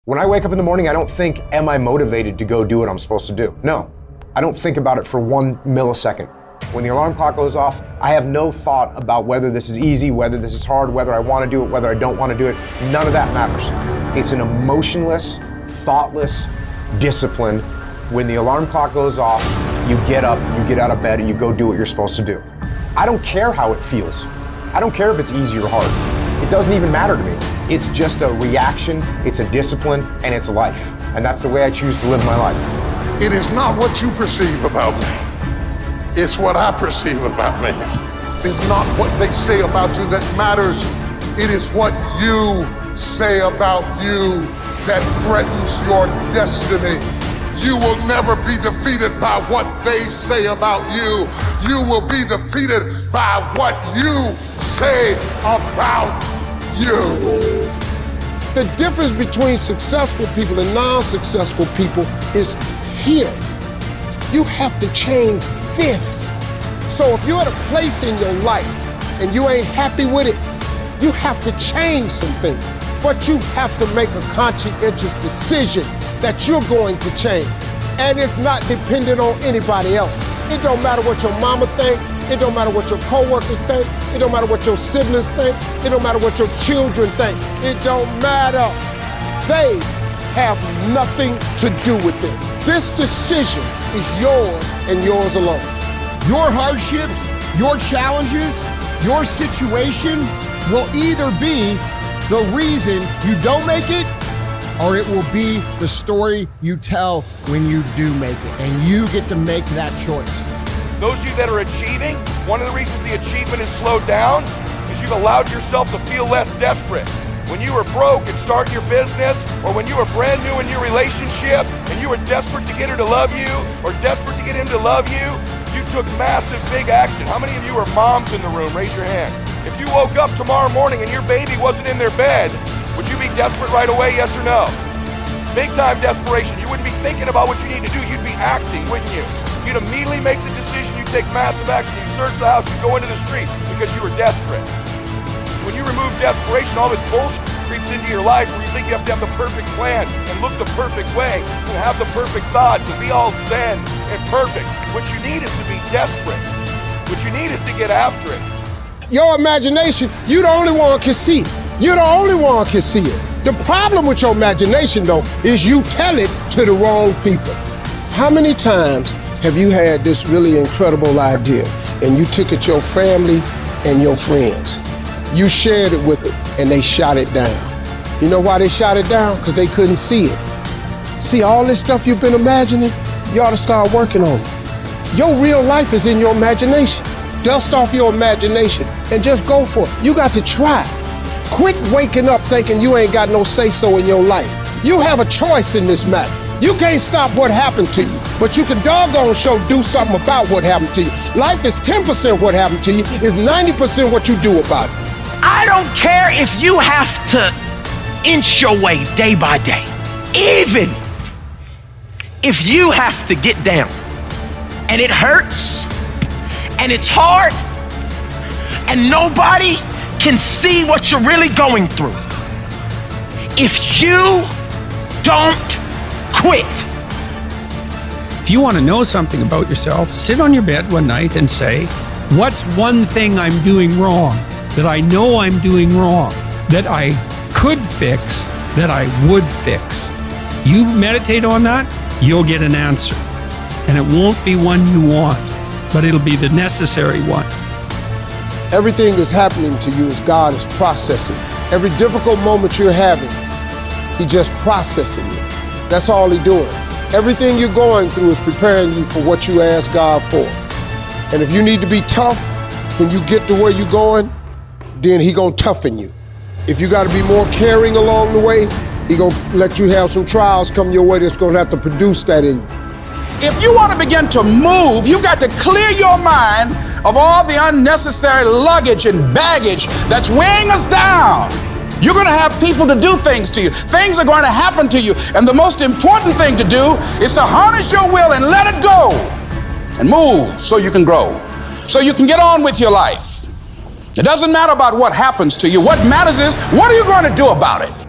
When I wake up in the morning, I don't think, am I motivated to go do what I'm supposed to do? No, I don't think about it for 1 millisecond. When the alarm clock goes off, I have no thought about whether this is easy, whether this is hard, whether I want to do it, whether I don't want to do it. None of that matters. It's an emotionless, thoughtless discipline. When the alarm clock goes off, you get up, you get out of bed, and you go do what you're supposed to do. I don't care how it feels. I don't care if it's easy or hard. It doesn't even matter to me. It's just a reaction, it's a discipline, and it's life. And that's the way I choose to live my life. It is not what you perceive about me. It's what I perceive about me. It's not what they say about you that matters. It is what you say about you that threatens your destiny. You will never be defeated by what they say about you. You will be defeated by what you say about you. The difference between successful people and non-successful people is here. You have to change this. So if you're at a place in your life and you ain't happy with it, you have to change some things. But you have to make a conscientious decision that you're going to change. And it's not dependent on anybody else. It don't matter what your mama think. It don't matter what your coworkers think. It don't matter what your siblings think. It don't matter what your children think. It don't matter. They have nothing to do with it. This decision is yours and yours alone. Your hardships, your challenges, your situation will either be the reason you don't make it, or it will be the story you tell when you do make it. And you get to make that choice. Those of you that are achieving, one of the reasons the achievement is slowed down is you've allowed yourself to feel less desperate. When you were broke and starting your business, or when you were brand new in your relationship and you were desperate to get her to love you or desperate to get him to love you, you took massive, big action. How many of you are moms in the room? Raise your hand. If you woke up tomorrow morning and your baby wasn't in their bed, would you be desperate right away, yes or no? Big time desperation. You wouldn't be thinking about what you need to do. You'd be acting, wouldn't you? You'd immediately make the decision. You take massive action. You search the house. You go into the street because you were desperate. When you remove desperation, all this bullshit creeps into your life where you think you have to have the perfect plan and look the perfect way and have the perfect thoughts and be all zen and perfect. What you need is to be desperate. What you need is to get after it. Your imagination, you the only one can see it. You're the only one can see it. The problem with your imagination, though, is you tell it to the wrong people. How many times have you had this really incredible idea and you took it to your family and your friends? You shared it with them and they shot it down. You know why they shot it down? Because they couldn't see it. See, all this stuff you've been imagining, you ought to start working on it. Your real life is in your imagination. Dust off your imagination and just go for it. You got to try. Quit waking up thinking you ain't got no say-so in your life. You have a choice in this matter. You can't stop what happened to you, but you can doggone sure do something about what happened to you. Life is 10% what happened to you, is 90% what you do about it. I don't care if you have to inch your way day by day. Even if you have to get down and it hurts and it's hard and nobody can see what you're really going through. If you don't quit. If you want to know something about yourself, sit on your bed one night and say, what's one thing I'm doing wrong, that I know I'm doing wrong, that I could fix, that I would fix? You meditate on that, you'll get an answer. And it won't be one you want, but it'll be the necessary one. Everything that's happening to you is God is processing. Every difficult moment you're having, He's just processing you. That's all He's doing. Everything you're going through is preparing you for what you ask God for. And if you need to be tough when you get to where you're going, then He gonna toughen you. If you gotta be more caring along the way, He gonna let you have some trials come your way that's gonna have to produce that in you. If you want to begin to move, you've got to clear your mind of all the unnecessary luggage and baggage that's weighing us down. You're going to have people to do things to you. Things are going to happen to you. And the most important thing to do is to harness your will and let it go and move so you can grow, so you can get on with your life. It doesn't matter about what happens to you. What matters is, what are you going to do about it?